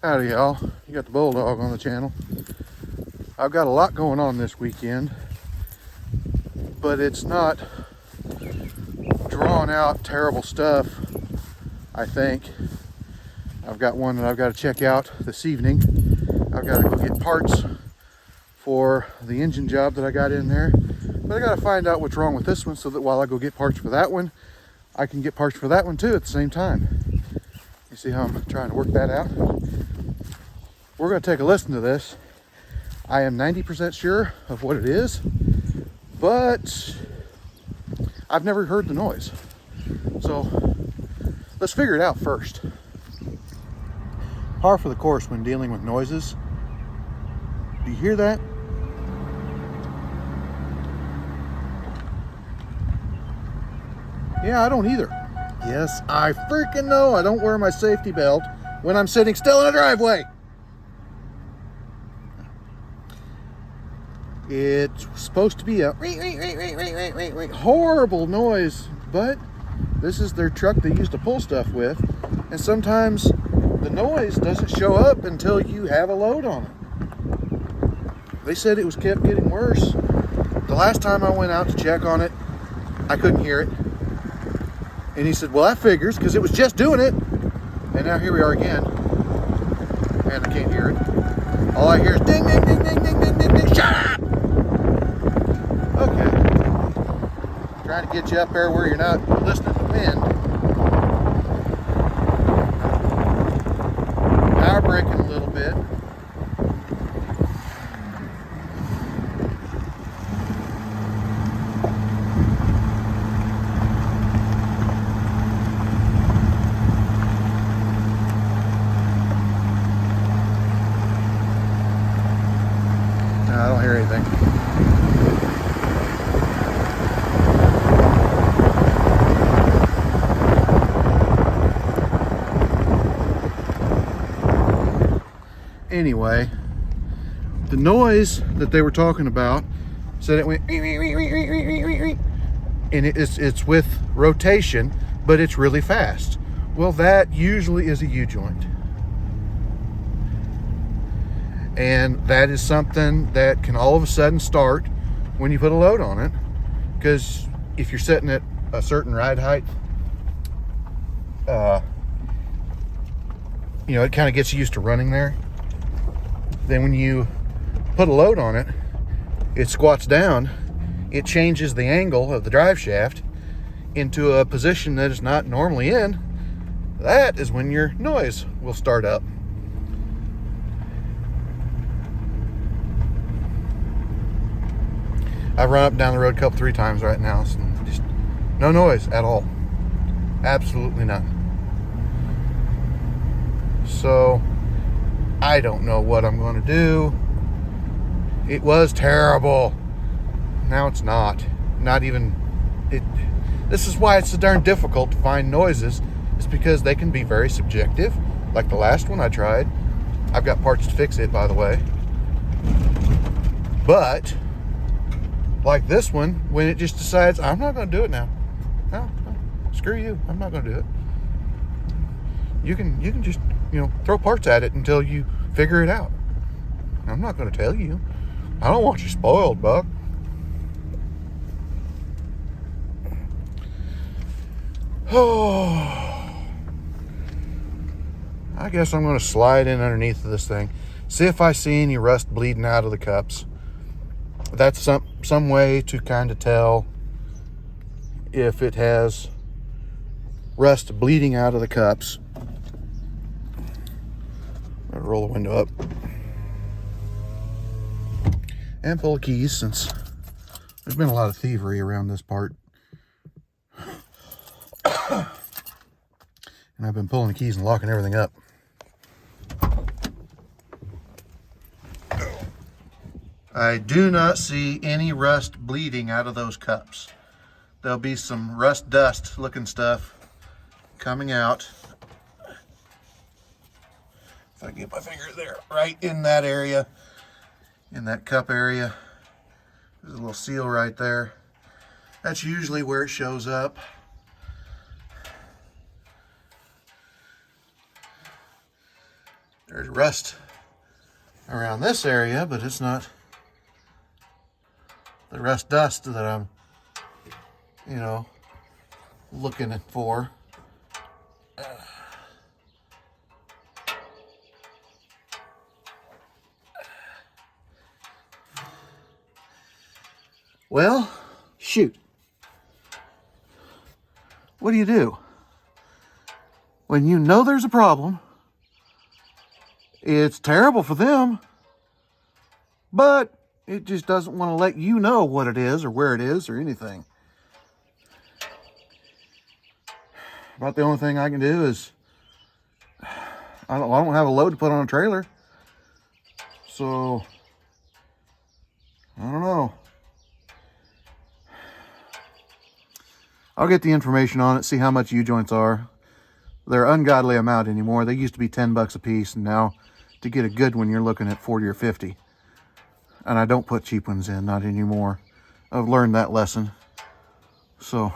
Howdy y'all, you got the Bulldog on the channel. I've got a lot going on this weekend, but it's not drawn out terrible stuff, I think. I've got one that I've got to check out this evening. I've got to go get parts for the engine job that I got in there, but I got to find out what's wrong with this one so that while I go get parts for that one, I can get parts for that one too at the same time. You see how I'm trying to work that out? We're going to take a listen to this. I am 90% sure of what it is, but I've never heard the noise. So let's figure it out first. Par for the course when dealing with noises. Do you hear that? Yeah, I don't either. Yes, I freaking know I don't wear my safety belt when I'm sitting still in a driveway. It's supposed to be a horrible noise, but this is their truck they used to pull stuff with, and sometimes the noise doesn't show up until you have a load on it. They said it was kept getting worse. The last time I went out to check on it, I couldn't hear it. And he said, well, that figures, because it was just doing it. And now here we are again, and I can't hear it. All I hear is ding, ding, ding, ding, ding, ding, ding, ding, shut up! Okay. Trying to get you up there where you're not listening to wind. Power braking a little bit. No, I don't hear anything. Anyway, the noise that they were talking about said it went, and it's with rotation, but it's really fast. Well, that usually is a U-joint. And that is something that can all of a sudden start when you put a load on it, because if you're setting at a certain ride height, it kind of gets you used to running there. Then when you put a load on it, it squats down, it changes the angle of the drive shaft into a position that it's not normally in. That is when your noise will start up. I've run up and down the road a couple, 3 times right now, so just no noise at all. Absolutely none. So I don't know what I'm going to do. It was terrible. Now it's not. Not even it. This is why it's so darn difficult to find noises. It's because they can be very subjective. Like the last one I tried. I've got parts to fix it, by the way. But like this one, when it just decides, I'm not going to do it now. No, screw you. I'm not going to do it. You can just, throw parts at it until you figure it out. I'm not going to tell you. I don't want you spoiled, Buck. Oh, I guess I'm going to slide in underneath of this thing. See if I see any rust bleeding out of the cups. That's some way to kind of tell if it has rust bleeding out of the cups. I'll roll the window up and full of keys, since there's been a lot of thievery around this part. And I've been pulling the keys and locking everything up. I do not see any rust bleeding out of those cups. There'll be some rust dust looking stuff coming out. If I get my finger there, right in that area, in that cup area, there's a little seal right there. That's usually where it shows up. There's rust around this area, but it's not the rust dust that I'm, you know, looking for. Well, shoot. What do? When you know there's a problem, it's terrible for them, but it just doesn't want to let you know what it is or where it is or anything. About the only thing I can do is, I don't have a load to put on a trailer, so I don't know. I'll get the information on it, see how much U-joints are. They're ungodly amount anymore. They used to be 10 bucks a piece, and now to get a good one, you're looking at 40 or 50. And I don't put cheap ones in, not anymore. I've learned that lesson. So,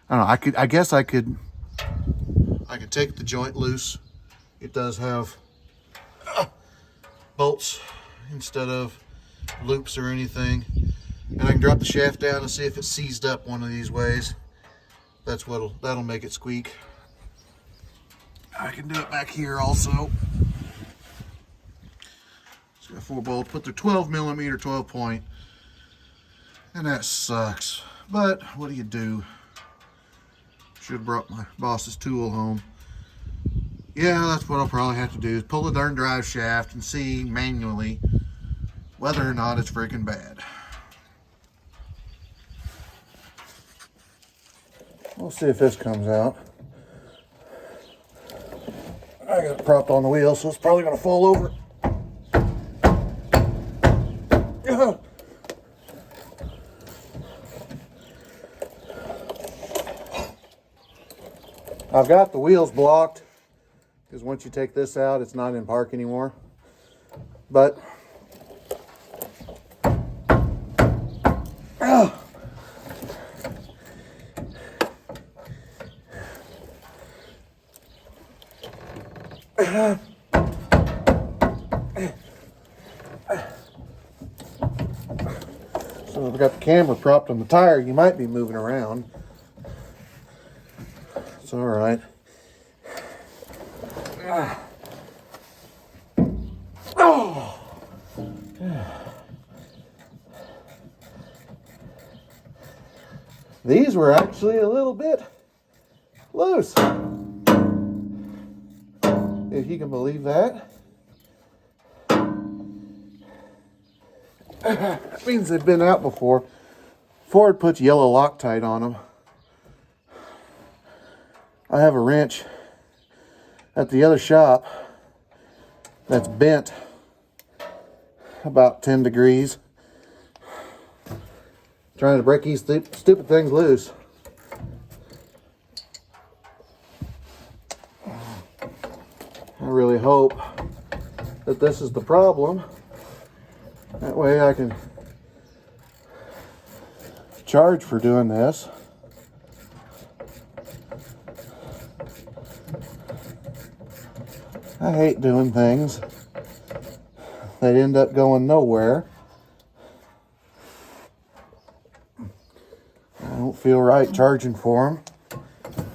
I don't know, I guess I could take the joint loose. It does have bolts instead of loops or anything. And I can drop the shaft down and see if it's seized up one of these ways. That'll make it squeak. I can do it back here also. It's got 4 bolts, but they're 12 millimeter, 12 point. And that sucks. But what do? Should have brought my boss's tool home. Yeah, that's what I'll probably have to do, is pull the darn drive shaft and see manually whether or not it's freaking bad. We'll see if this comes out. I got it propped on the wheel, so it's probably going to fall over. I've got the wheels blocked because once you take this out, it's not in park anymore. But so I've got the camera propped on the tire. You might be moving around. It's all right. Oh. These were actually a little bit loose, if you can believe that. That means they've been out before. Ford puts yellow Loctite on them. I have a wrench at the other shop that's bent about 10 degrees. Trying to break these stupid things loose. I really hope that this is the problem. That way I can charge for doing this. I hate doing things that end up going nowhere. I don't feel right charging for them,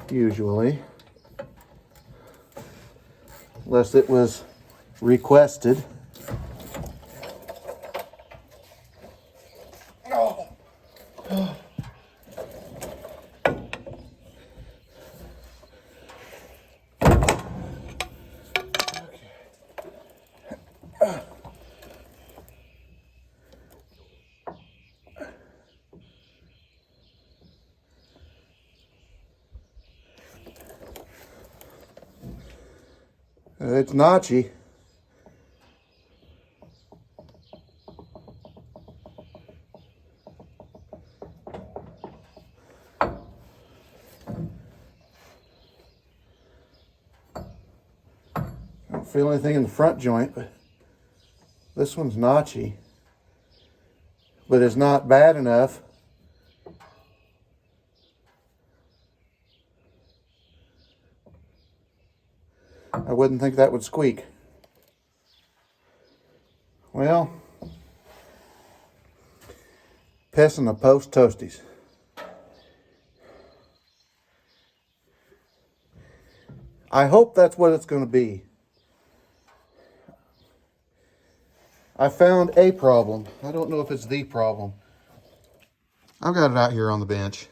usually. Unless it was requested. It's notchy. I don't feel anything in the front joint, but this one's notchy. But it's not bad enough I wouldn't think that would squeak. Well, pessin' the post toasties. I hope that's what it's going to be. I found a problem. I don't know if it's the problem. I've got it out here on the bench.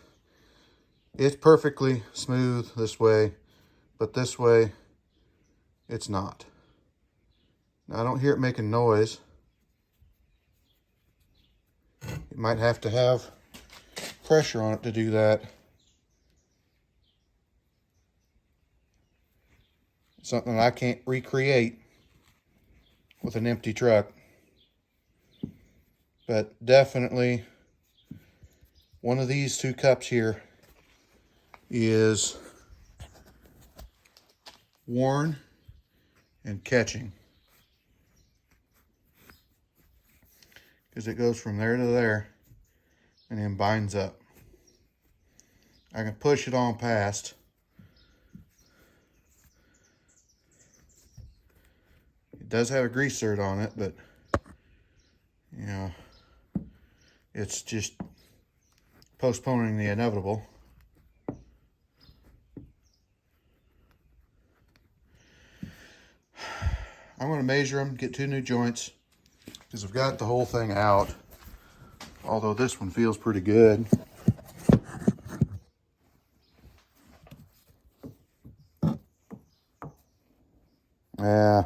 It's perfectly smooth this way, but this way, it's not. Now, I don't hear it making noise. You might have to have pressure on it to do that. Something I can't recreate with an empty truck. But definitely one of these two cups here is worn and catching. Because it goes from there to there and then binds up. I can push it on past. It does have a grease cert on it, but you know, it's just postponing the inevitable. I'm going to measure them, get 2 new joints, because I've got the whole thing out, although this one feels pretty good. Yeah.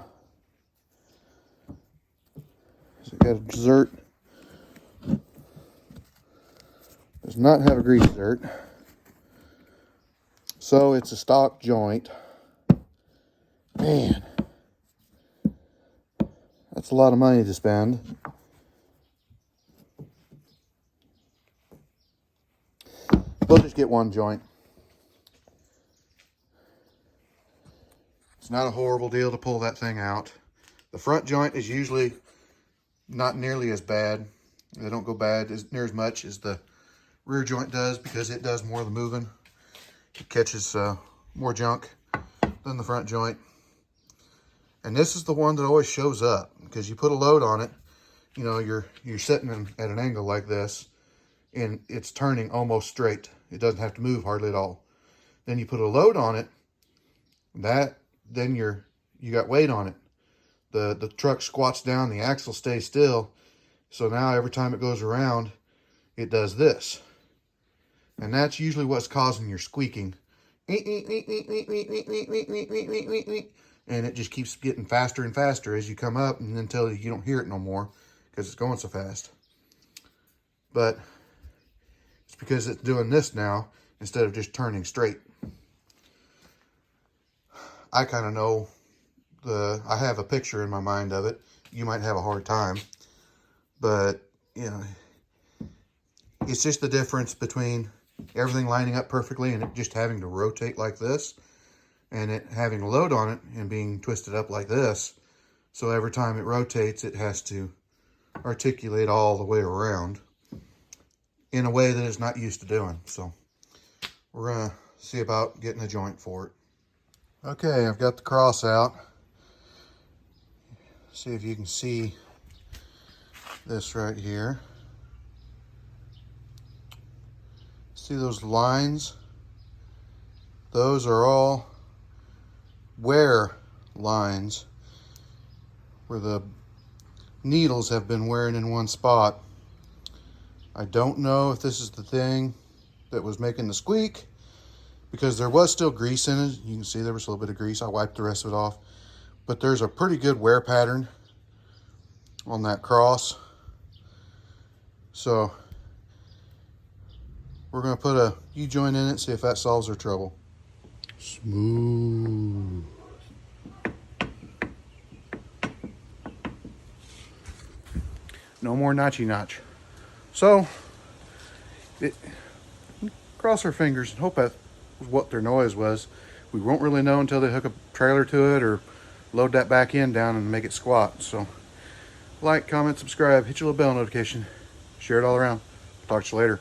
So got a dessert. Does not have a grease cert. So it's a stock joint. Man. That's a lot of money to spend. We'll just get one joint. It's not a horrible deal to pull that thing out. The front joint is usually not nearly as bad. They don't go bad near as much as the rear joint does because it does more of the moving. It catches more junk than the front joint. And this is the one that always shows up because you put a load on it. You know, you're sitting at an angle like this and it's turning almost straight. It doesn't have to move hardly at all. Then you put a load on it, then you got weight on it. The truck squats down, the axle stays still. So now every time it goes around, it does this. And that's usually what's causing your squeaking. And it just keeps getting faster and faster as you come up and until you don't hear it no more because it's going so fast. But it's because it's doing this now instead of just turning straight. I kind of know I have a picture in my mind of it. You might have a hard time, but you know, it's just the difference between everything lining up perfectly and it just having to rotate like this and it having a load on it and being twisted up like this. So every time it rotates, it has to articulate all the way around in a way that it's not used to doing. So we're gonna see about getting a joint for it. Okay, I've got the cross out. See if you can see this right here. See those lines? Those are all wear lines where the needles have been wearing in one spot. I don't know if this is the thing that was making the squeak because there was still grease in it. You can see there was a little bit of grease. I wiped the rest of it off. But there's a pretty good wear pattern on that cross. So we're going to put a U-joint in it, see if that solves our trouble. Smooth. No more notchy notch. So, cross our fingers and hope that was what their noise was. We won't really know until they hook a trailer to it or load that back end down and make it squat. So, like, comment, subscribe, hit your little bell notification, share it all around. Talk to you later.